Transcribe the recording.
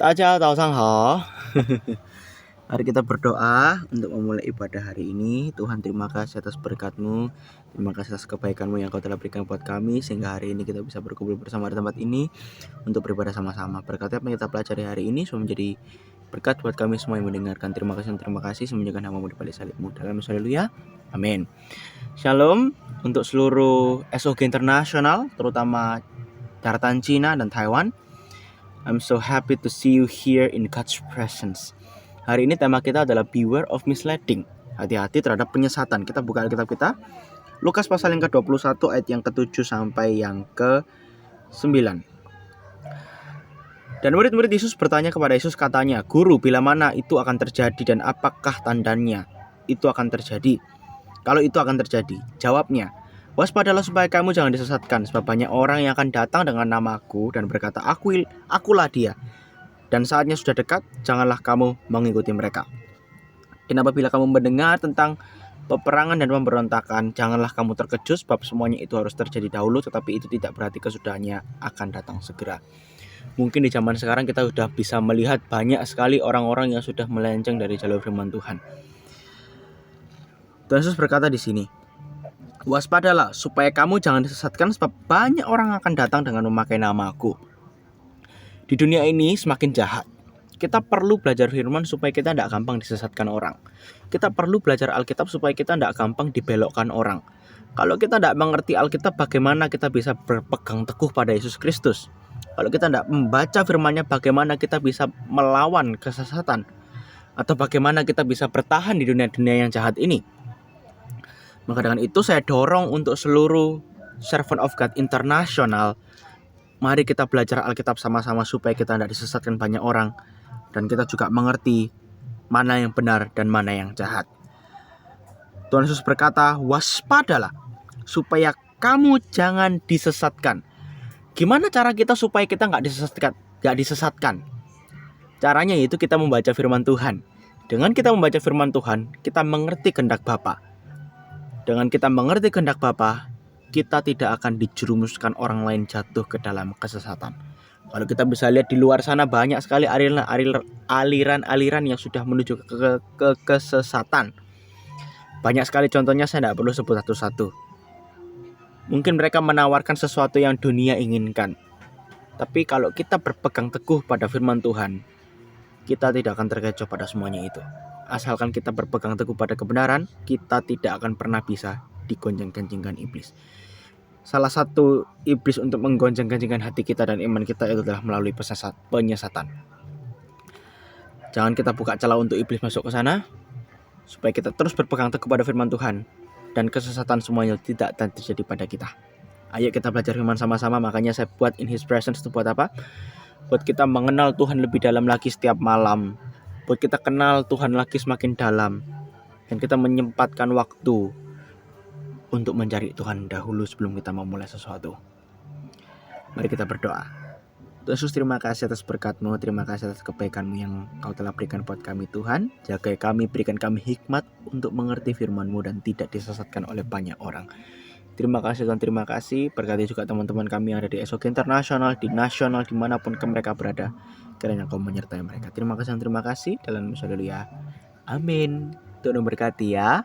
大家早上好. Mari kita berdoa untuk memulai ibadah hari ini. Tuhan, terima kasih atas berkat-Mu. Terima kasih atas kebaikan-Mu yang Kau telah berikan buat kami, sehingga hari ini kita bisa berkumpul bersama di tempat ini untuk beribadah sama-sama. Berkat apa yang kita pelajari hari ini semua menjadi berkat buat kami semua yang mendengarkan. Terima kasih semenjadikan nama-Mu di balik salib-Mu. Dalam nama haleluya. Amin. Shalom untuk seluruh SOG internasional, terutama daratan Cina dan Taiwan. I'm so happy to see you here in God's presence. Hari ini tema kita adalah beware of misleading. Hati-hati terhadap penyesatan. Kita buka Alkitab kita. Lukas pasal yang ke-21 ayat yang ke-7 sampai yang ke-9. Dan murid-murid Yesus bertanya kepada Yesus, katanya, "Guru, bila mana itu akan terjadi dan apakah tandanya itu akan terjadi? Kalau itu akan terjadi?" Jawabnya, "Waspadalah supaya kamu jangan disesatkan, sebab banyak orang yang akan datang dengan namaku dan berkata, akulah dia. Dan saatnya sudah dekat, janganlah kamu mengikuti mereka. Dan apabila kamu mendengar tentang peperangan dan pemberontakan, janganlah kamu terkejut, sebab semuanya itu harus terjadi dahulu, tetapi itu tidak berarti kesudahannya akan datang segera." Mungkin di zaman sekarang kita sudah bisa melihat banyak sekali orang-orang yang sudah melenceng dari jalur firman Tuhan. Tuhan Yesus berkata di sini, "Waspadalah supaya kamu jangan disesatkan, sebab banyak orang akan datang dengan memakai namaku." Di dunia ini semakin jahat. Kita perlu belajar firman supaya kita tidak gampang disesatkan orang. Kita perlu belajar Alkitab supaya kita tidak gampang dibelokkan orang. Kalau kita tidak mengerti Alkitab, bagaimana kita bisa berpegang teguh pada Yesus Kristus? Kalau kita tidak membaca firman-Nya, bagaimana kita bisa melawan kesesatan? Atau bagaimana kita bisa bertahan di dunia-dunia yang jahat ini? Maka dengan itu saya dorong untuk seluruh servant of God internasional, mari kita belajar Alkitab sama-sama supaya kita tidak disesatkan banyak orang, dan kita juga mengerti mana yang benar dan mana yang jahat. Tuhan Yesus berkata, waspadalah supaya kamu jangan disesatkan. Gimana cara kita supaya kita nggak disesatkan? Caranya yaitu kita membaca firman Tuhan. Dengan kita membaca firman Tuhan, kita mengerti kehendak Bapa. Dengan kita mengerti kehendak Bapa, kita tidak akan dijerumuskan orang lain jatuh ke dalam kesesatan. Kalau kita bisa lihat di luar sana banyak sekali aliran-aliran yang sudah menuju ke kesesatan. Banyak sekali contohnya, saya tidak perlu sebut satu-satu. Mungkin mereka menawarkan sesuatu yang dunia inginkan. Tapi kalau kita berpegang teguh pada firman Tuhan, kita tidak akan terkecoh pada semuanya itu. Asalkan kita berpegang teguh pada kebenaran, kita tidak akan pernah bisa digoncang-gancingkan iblis. Salah satu iblis untuk menggoncang-gancingkan hati kita dan iman kita itu adalah melalui penyesatan. Jangan kita buka celah untuk iblis masuk ke sana, supaya kita terus berpegang teguh pada firman Tuhan, dan kesesatan semuanya tidak terjadi pada kita. Ayo kita belajar firman sama-sama. Makanya saya buat in His presence itu buat apa? Buat kita mengenal Tuhan lebih dalam lagi setiap malam. Buat kita kenal Tuhan lagi semakin dalam. Dan kita menyempatkan waktu untuk mencari Tuhan dahulu sebelum kita memulai sesuatu. Mari kita berdoa. Tuhan Yesus, terima kasih atas berkat-Mu, terima kasih atas kebaikan-Mu yang Kau telah berikan buat kami Tuhan. Jaga kami, berikan kami hikmat untuk mengerti firman-Mu dan tidak disesatkan oleh banyak orang. Terima kasih Tuhan, terima kasih. Berkati juga teman-teman kami yang ada di SOG internasional, di nasional, dimanapun mereka berada. Kiranya Kau menyertai mereka. Terima kasih dan terima kasih. Dalam nama Yesus, haleluya. Amin. Tuhan memberkati ya.